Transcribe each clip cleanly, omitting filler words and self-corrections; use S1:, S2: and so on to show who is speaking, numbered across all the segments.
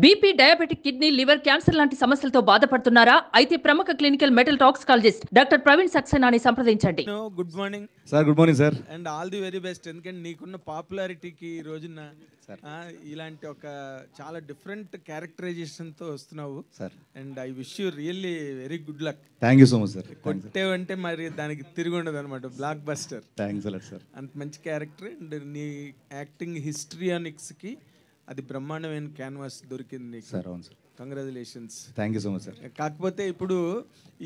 S1: BP, diabetic, kidney, liver, cancer లాంటి సమస్యలతో బాధపడుతున్నారా? అయితే ప్రముఖ clinical metal toxicologist doctor Praveen సక్సేనాని సంప్రదించండి.
S2: Good morning
S3: sir. Good morning sir.
S2: And all the very best. ఎందుకంటే నీకున్న పాపులారిటీకి ఈ రోజున ఇలాంటి ఒక చాలా డిఫరెంట్ క్యారెక్టరైజేషన్తో వస్తున్నావు
S3: sir.
S2: And I wish you really very good luck.
S3: Thank you so much sir.
S2: కొట్టేవంటే మరి దానికి తిరిగి ఉండదు అనమాట. Blockbuster.
S3: Thanks a lot sir.
S2: అంత మంచి క్యారెక్టర్ అండ్ నీ యాక్టింగ్ హిస్టరియానిక్స్కి అది బ్రహ్మాండమైన క్యాన్వాస్ దొరికింది నీకు
S3: సార్. అవును sir.
S2: Congratulations.
S3: Thank you so much sir.
S2: కాకపోతే ఇప్పుడు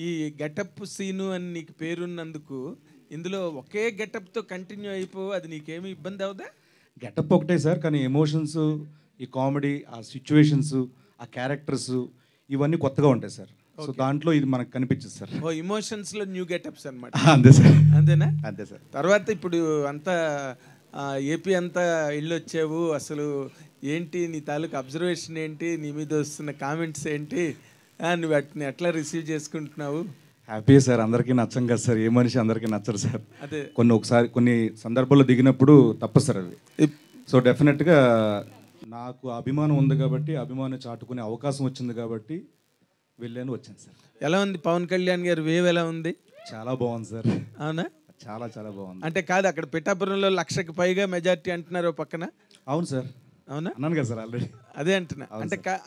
S2: ఈ గెటప్ సీను అని నీకు పేరున్నందుకు ఇందులో ఒకే గెటప్తో కంటిన్యూ అయిపో, అది నీకేమి ఇబ్బంది అవుదా?
S3: గెటప్ ఒకటే సార్, కానీ ఎమోషన్స్, ఈ కామెడీ, ఆ సిచ్యువేషన్స్, ఆ క్యారెక్టర్స్ ఇవన్నీ కొత్తగా ఉంటాయి సార్. సో దాంట్లో ఇది మనకు కనిపించదు సార్.
S2: ఓ ఇమోషన్స్లో న్యూ గెటప్స్ అనమాట.
S3: అంతే సార్.
S2: అంతేనా?
S3: అంతే సార్.
S2: తర్వాత ఇప్పుడు అంతా ఏపీ అంతా వెళ్ళొచ్చావు, అసలు ఏంటి నీ తాలూకు అబ్జర్వేషన్ ఏంటి, నీ మీద వస్తున్న కామెంట్స్ ఏంటి, నువ్వు వాటిని ఎట్లా రిసీవ్ చేసుకుంటున్నావు?
S3: Happy sir. అందరికీ నచ్చం కదా సార్, ఏ మనిషి అందరికీ నచ్చరు సార్.
S2: అదే
S3: కొన్ని సందర్భాల్లో దిగినప్పుడు తప్పదు సార్ అది. సో డెఫినెట్గా నాకు అభిమానం ఉంది కాబట్టి, అభిమానం చాటుకునే అవకాశం వచ్చింది కాబట్టి వెళ్ళాను, వచ్చాను సార్.
S2: ఎలా ఉంది పవన్ కళ్యాణ్ గారు వేవ్ ఎలా ఉంది?
S3: చాలా బాగుంది సార్.
S2: అవునా?
S3: చాలా చాలా బాగుంది.
S2: అంటే కాదు, అక్కడ పిఠాపురంలో 1,00,000కి పైగా మెజారిటీ అంటున్నారు పక్కన.
S3: అవును సార్.
S2: అవునా?
S3: అన్నాను కదా సార్ ఆల్రెడీ.
S2: అదే అంటున్నా.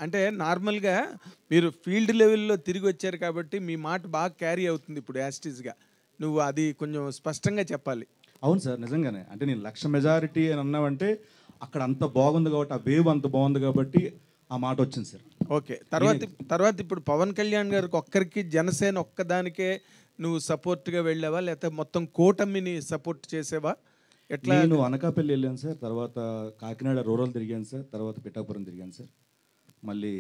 S2: అంటే నార్మల్గా మీరు ఫీల్డ్ లెవెల్లో తిరిగి వచ్చారు కాబట్టి మీ మాట బాగా క్యారీ అవుతుంది ఇప్పుడు యాస్టీస్గా. నువ్వు అది కొంచెం స్పష్టంగా చెప్పాలి.
S3: అవును సార్, నిజంగానే. అంటే నేను 1,00,000 మెజారిటీ అని అన్నావంటే అక్కడ అంత బాగుంది కాబట్టి, ఆ వేవ్ అంత బాగుంది కాబట్టి ఆ మాట వచ్చింది సార్.
S2: ఓకే. తర్వాత ఇప్పుడు పవన్ కళ్యాణ్ గారికి ఒక్కరికి, జనసేన ఒక్కదానికే నువ్వు సపోర్ట్గా వెళ్ళావా, లేకపోతే మొత్తం కూటమిని సపోర్ట్ చేసేవా? ఎట్లా?
S3: నేను అనకాపల్లి వెళ్ళాను సార్, తర్వాత కాకినాడ రూరల్ తిరిగాను సార్, తర్వాత పిఠాపురం తిరిగాను సార్. మళ్ళీ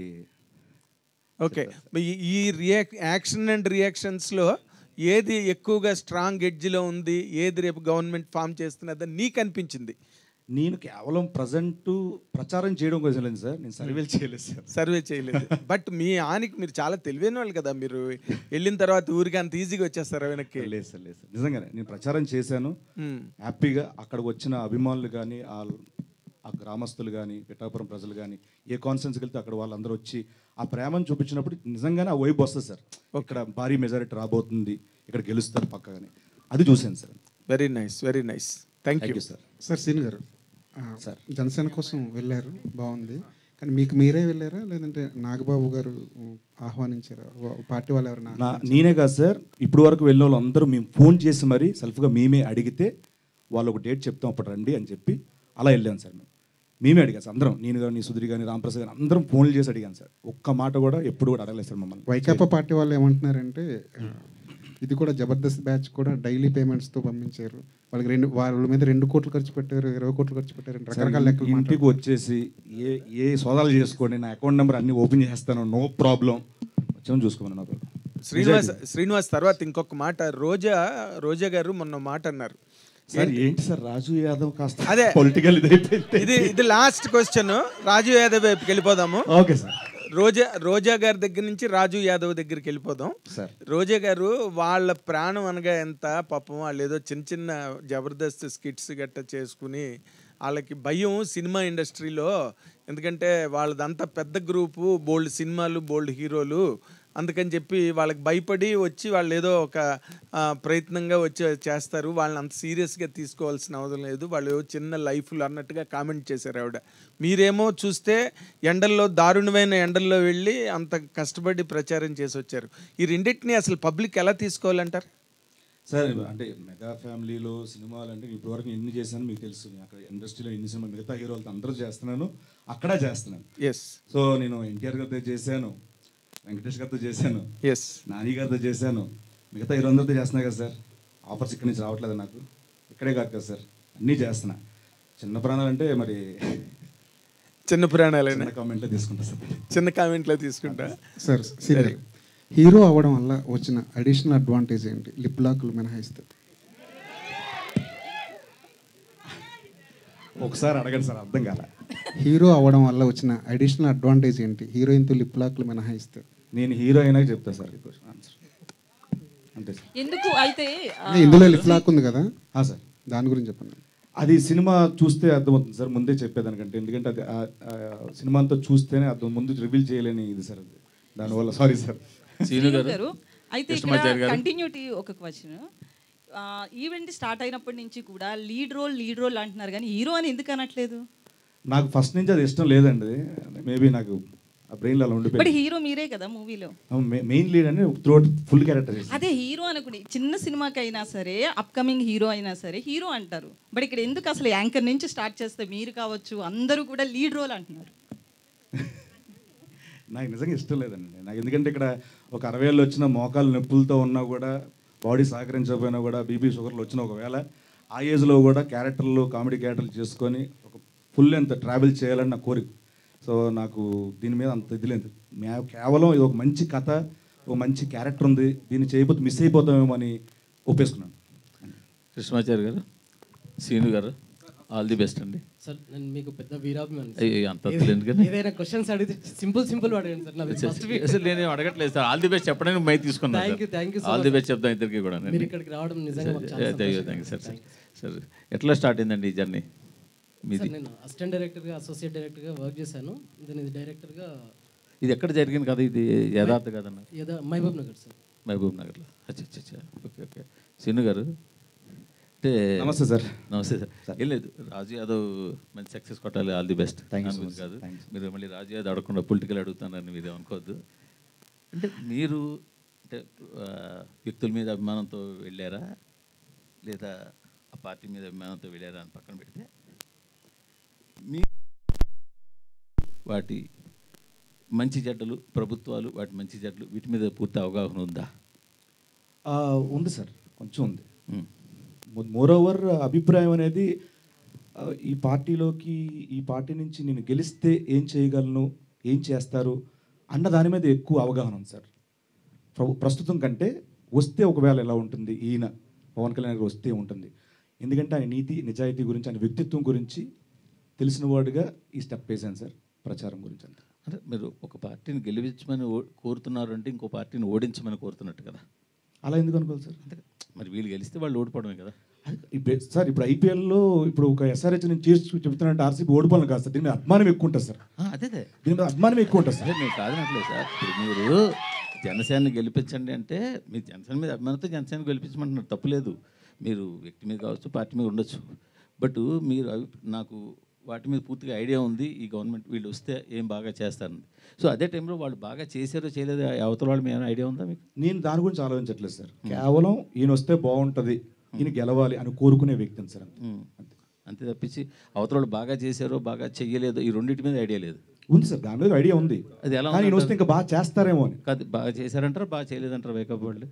S2: ఓకే. ఈ యాక్షన్ అండ్ రియాక్షన్స్లో ఏది ఎక్కువగా స్ట్రాంగ్ ఎడ్జ్లో ఉంది, ఏది రేపు గవర్నమెంట్ ఫామ్ చేస్తున్నదని నీకు అనిపించింది?
S3: నేను కేవలం ప్రజెంట్ ప్రచారం చేయడం కోసం లేదు సార్, నేను సర్వేలు చేయలేదు సార్.
S2: సర్వే చేయలేదు. బట్ మీ ఆనికి మీరు చాలా తెలివైన వాళ్ళు కదా, మీరు వెళ్ళిన తర్వాత ఊరికి అంత ఈజీగా వచ్చేస్తారు వెనక్కి?
S3: లేదు సార్, లేదు సార్. నిజంగానే నేను ప్రచారం చేశాను హ్యాపీగా. అక్కడికి వచ్చిన అభిమానులు కానీ, ఆ గ్రామస్తులు కానీ, పిఠాపురం ప్రజలు కానీ, ఏ కాన్ఫరెన్స్కి వెళ్తే అక్కడ వాళ్ళందరూ వచ్చి ఆ ప్రేమను చూపించినప్పుడు నిజంగానే ఆ వైబ్ వస్తుంది సార్. ఇక్కడ భారీ మెజారిటీ రాబోతుంది, ఇక్కడ గెలుస్తారు పక్కగానే, అది చూశాను sir.
S2: Very nice, very nice. Thank you
S3: sir.
S4: Sir సీన్ గారు, సార్ జనసేన కోసం వెళ్ళారు, బాగుంది. కానీ మీకు మీరే వెళ్ళారా, లేదంటే నాగబాబు గారు ఆహ్వానించారా? పార్టీ వాళ్ళు ఎవరైనా?
S3: నేనే కాదు సార్, ఇప్పుడు వరకు వెళ్ళిన వాళ్ళు అందరూ మేము ఫోన్ చేసి మరీ సెల్ఫ్గా మేమే అడిగితే వాళ్ళు ఒక డేట్ చెప్తాం అప్పుడు రండి అని చెప్పి అలా వెళ్ళాను సార్. మేమే అడిగాను సార్ అందరం, నేను కానీ, సుధీర్ కానీ, రామప్రసాద్ కానీ అందరం ఫోన్లు చేసి అడిగాను సార్. ఒక్క మాట కూడా ఎప్పుడు కూడా అడగలేదు సార్ మమ్మల్ని.
S4: వైకాపా పార్టీ వాళ్ళు ఏమంటున్నారంటే ఇది కూడా జబర్దస్త్ బ్యాచ్ కూడా డైలీ పేమెంట్స్తో పంపించారు, వాళ్ళకి వాళ్ళ మీద 2 కోట్లు ఖర్చు పెట్టారు, 20 కోట్లు ఖర్చు పెట్టారు, రకరకాల లెక్కలు.
S3: ఇంటికి వచ్చేసి ఏ సోదాలు చేసుకోండి, నా అకౌంట్ నెంబర్ అన్ని ఓపెన్ చేస్తాను, నో ప్రాబ్లం, వచ్చాము చూసుకోమని.
S2: శ్రీనివాస్ తర్వాత ఇంకొక మాట, రోజా గారు మొన్న మాట అన్నారు.
S3: సార్ ఏంటి సార్, రాజు యాదవ్ కాస్త
S2: అదే
S3: పొలిటికల్
S2: ఇది లాస్ట్ క్వశ్చన్, రాజు యాదవ్ వైపుకి వెళ్ళిపోదాము.
S3: Okay sir.
S2: రోజా గారి దగ్గర నుంచి రాజు యాదవ్ దగ్గరికి వెళ్ళిపోదాం. రోజా గారు వాళ్ళ ప్రాణం అనగా ఎంత పాపం, వాళ్ళు ఏదో చిన్న చిన్న జబర్దస్త్ స్కిట్స్ గట్ట చేసుకుని వాళ్ళకి భయం సినిమా ఇండస్ట్రీలో, ఎందుకంటే వాళ్ళదంతా పెద్ద గ్రూపు, బోల్డ్ సినిమాలు, బోల్డ్ హీరోలు, అందుకని చెప్పి వాళ్ళకి భయపడి వచ్చి వాళ్ళు ఏదో ఒక ప్రయత్నంగా వచ్చి చేస్తారు, వాళ్ళని అంత సీరియస్గా తీసుకోవాల్సిన అవసరం లేదు, వాళ్ళు చిన్న లైఫ్లు అన్నట్టుగా కామెంట్ చేశారు ఆవిడ. మీరేమో చూస్తే ఎండల్లో, దారుణమైన ఎండల్లో వెళ్ళి అంత కష్టపడి ప్రచారం చేసి వచ్చారు. ఈ రెండింటిని అసలు పబ్లిక్ ఎలా తీసుకోవాలంటారు?
S3: సార్ అంటే మెగా ఫ్యామిలీలో సినిమాలు అంటే ఇప్పటివరకు ఎన్ని చేశాను మీకు తెలుసు. అక్కడ ఇండస్ట్రీలో ఎన్ని సినిమాలు మిగతా హీరోలతో అందరూ చేస్తున్నాను, అక్కడ చేస్తున్నాను.
S2: ఎస్.
S3: సో నేను ఎన్టీఆర్ గారితో చేశాను, వెంకటేష్ గారితో చేశాను,
S2: ఎస్,
S3: నాని గారితో చేశాను, మిగతా హీరోలందరితో చేస్తున్నా కదా సార్. ఆఫర్స్ ఇక్కడి నుంచి రావట్లేదు నాకు, ఇక్కడే కాదు కదా సార్, అన్నీ చేస్తున్నా. చిన్న ప్రాణాలు అంటే మరి
S2: చిన్న ప్రాణాలు
S3: కామెంట్లో తీసుకుంటా సార్,
S2: చిన్న కామెంట్లో తీసుకుంటా
S4: సార్. సరే, హీరో అవ్వడం వల్ల వచ్చిన అడిషనల్ అడ్వాంటేజ్ ఏంటి, లిప్ లాక్లు మినహాయిస్తే?
S3: ఒకసారి అడగండి సార్, అర్థం కాల.
S4: హీరో అవ్వడం వల్ల వచ్చిన అడిషనల్ అడ్వాంటేజ్ ఏంటి, హీరోయిన్తో లిప్ లాక్లు మినహాయిస్తే?
S3: నేను హీరో అయినా చెప్తా సార్ ఆన్సర్, అంతే సార్.
S1: ఎందుకు అయితే
S4: ఇందులో లిప్ లాక్ ఉంది కదా
S3: సార్,
S4: దాని గురించి చెప్పండి.
S3: అది సినిమా చూస్తే అర్థమవుతుంది సార్, ముందే చెప్పేదానికంటే. ఎందుకంటే అది సినిమాంతో చూస్తేనే అర్థం, ముందు రివీల్ చేయలేని ఇది సార్ అది. దానివల్ల సారీ సార్.
S5: శ్రీను గారు అయితే ఇక్కడ కంటిన్యూటీ ఒక క్వశ్చన్. ఈవెంట్ స్టార్ట్ అయినప్పటి నుంచి కూడా లీడ్ రోల్ అంటున్నారు, కానీ హీరో అని ఎందుకు అనట్లేదు?
S3: నాకు ఫస్ట్ నుంచి అది ఇష్టం లేదండి. మేబీ నాకు ఆ బ్రెయిన్లో అలా ఉండిపోయింది.
S5: బట్ హీరో మీరే కదా మూవీలో,
S3: మెయిన్ లీడ్ అని త్రూఅవుట్ ఫుల్ క్యారెక్టర్.
S5: అదే హీరో అనుకుని చిన్న సినిమాకైనా సరే, అప్కమింగ్ హీరో అయినా సరే హీరో అంటారు. బట్ ఇక్కడ ఎందుకు అసలు యాంకర్ నుంచి స్టార్ట్ చేస్తే మీరు కావచ్చు అందరూ కూడా లీడ్ రోల్ అంటున్నారు?
S3: నాకు నిజంగా ఇష్టం లేదండి నాకు. ఎందుకంటే ఇక్కడ ఒక 60 ఏళ్ళు వచ్చిన మోకాలు నొప్పులతో ఉన్నా కూడా, బాడీ సహకరించకపోయినా కూడా, బీపీ షుగర్లు వచ్చిన ఒకవేళ ఆ ఏజ్లో కూడా క్యారెక్టర్లు, కామెడీ క్యారెక్టర్లు చేసుకొని ఒక ఫుల్ ఎంత ట్రావెల్ చేయాలని నా కోరిక. సో నాకు దీని మీద అంత ఇది లేదు. కేవలం ఇది ఒక మంచి కథ, ఒక మంచి క్యారెక్టర్ ఉంది, దీన్ని చేయకపోతే మిస్ అయిపోతామేమో అని ఒప్పేసుకున్నాను.
S6: కృష్ణమాచారి గారు, శ్రీను గారు, ఆల్ ది బెస్ట్ అండి.
S7: సార్ నేను మీకు పెద్ద వీరాభిమాని.
S6: అంత ఎందుకని
S7: ఏదైనా క్వశ్చన్స్ అడిగితే సింపుల్ అడగండి సార్.
S6: అసలు నేను అడగట్లేదు సార్, ఆల్ ది బెస్ట్ చెప్పడానికి మై తీసుకున్నాను.
S7: Thank you
S6: all the best చెప్తాను ఇద్దరికి కూడా.
S7: మీరు ఇక్కడికి రావడం నిజంగా
S6: థ్యాంక్ యూ సార్. సార్ ఎట్లా స్టార్ట్ అయిందండి ఈ జర్నీ మీది?
S7: నేను అసిస్టెంట్ డైరెక్టర్గా, అసోసియేట్ డైరెక్టర్గా వర్క్ చేశాను. నేను ఇది డైరెక్టర్గా.
S6: ఇది ఎక్కడ జరిగింది కదా? ఇది యథార్థ కదన్నా?
S7: మహబూబ్ నగర్ సార్.
S6: మహబూబ్ నగర్లో. అచ్చా ఓకే. శ్రీను గారు అంటే
S3: నమస్తే సార్.
S6: నమస్తే సార్. ఏం లేదు, రాజు యాదవ్ మంచి సక్సెస్ కొట్టాలి, ఆల్ ది బెస్ట్. కాదు మీరు మళ్ళీ రాజు యాదవ్ అడగకుండా పొలిటికల్ అడుగుతానని మీరు అనుకోవద్దు. అంటే మీరు అంటే వ్యక్తుల మీద అభిమానంతో వెళ్ళారా, లేదా ఆ పార్టీ మీద అభిమానంతో వెళ్ళారా అని పక్కన పెడితే, మీ వాటి మంచి చెడ్డలు, ప్రభుత్వాలు వాటి మంచి చెడ్డలు, వీటి మీద పూర్తి అవగాహన ఉందా?
S3: ఉంది సార్, కొంచెం ఉంది. మోరోవర్ అభిప్రాయం అనేది ఈ పార్టీలోకి, ఈ పార్టీ నుంచి నేను గెలిస్తే ఏం చేయగలను, ఏం చేస్తారు అన్న దాని మీద ఎక్కువ అవగాహన ఉంది సార్. ప్రస్తుతం కంటే వస్తే ఒకవేళ ఎలా ఉంటుంది, ఈయన పవన్ కళ్యాణ్ గారు వస్తే ఉంటుంది. ఎందుకంటే ఆయన నీతి నిజాయితీ గురించి, ఆయన వ్యక్తిత్వం గురించి తెలిసిన వాడుగా ఈ స్టెప్ వేసాను సార్, ప్రచారం గురించి. అంతా
S6: అంటే మీరు ఒక పార్టీని గెలిపించమని కోరుతున్నారు అంటే ఇంకో పార్టీని ఓడించమని కోరుతున్నట్టు కదా?
S3: అలా ఎందుకు అనుకోవాలి సార్?
S6: అంటే మరి వీళ్ళు గెలిస్తే వాళ్ళు ఓడిపోవడమే కదా
S3: సార్. ఇప్పుడు ఐపీఎల్లో ఇప్పుడు ఒక ఎస్ఆర్హెచ్ నేను చేసి చెప్తున్నానంటే ఆర్సీబీ ఓడిపోవాలి కాదు సార్, దీని మీద అభిమానం ఎక్కువ ఉంటుంది సార్.
S6: అదే
S3: దీని మీద అభిమానం ఎక్కువ ఉంటుంది సార్.
S6: మీరు కాదనట్లేదు సార్. ఇప్పుడు మీరు జనసేనని గెలిపించండి అంటే మీరు జనసేన మీద అభిమానంతో జనసేన గెలిపించమంటున్నారు, తప్పులేదు. మీరు వ్యక్తి మీద కావచ్చు, పార్టీ మీద ఉండొచ్చు. బట్ మీరు నాకు వాటి మీద పూర్తిగా ఐడియా ఉంది, ఈ గవర్నమెంట్ వీళ్ళు వస్తే ఏం బాగా చేస్తారని. సో అదే టైంలో వాళ్ళు బాగా చేశారో చేయలేదో అవతల వాళ్ళు మీ ఐడియా ఉందా మీకు?
S3: నేను దాని గురించి ఆలోచించట్లేదు సార్. కేవలం ఈయన వస్తే బాగుంటుంది, ఈయన గెలవాలి అని కోరుకునే వ్యక్తిని సార్.
S6: అంతే తప్పించి అవతల వాళ్ళు బాగా చేశారో బాగా చెయ్యలేదో ఈ రెండింటి మీద ఐడియా లేదు.
S3: ఉంది సార్, దాని మీద ఐడియా ఉంది.
S6: అది ఎలా
S3: ఈయన వస్తే ఇంకా బాగా చేస్తారేమో అని.
S6: కాదు, బాగా చేశారంటారా బాగా చేయలేదంటారా వేకప్ వాళ్ళు?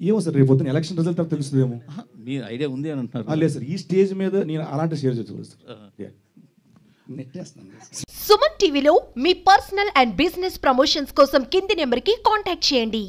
S3: ఏమో సార్, రేపు పొద్దున ఎలక్షన్ రిజల్ట్ తర్వాత తెలుస్తుందేమో.
S6: మీ ఐడియా ఉంది అని అంటున్నారు?
S3: లేదు సార్, ఈ స్టేజ్ మీద నేను అలాంటి షేర్ చేసుకోలేదు సార్.
S8: సుమన్ టీవీలో మీ పర్సనల్ అండ్ బిజినెస్ ప్రమోషన్స్ కోసం కింది నెంబర్కి కాంటాక్ట్ చేయండి.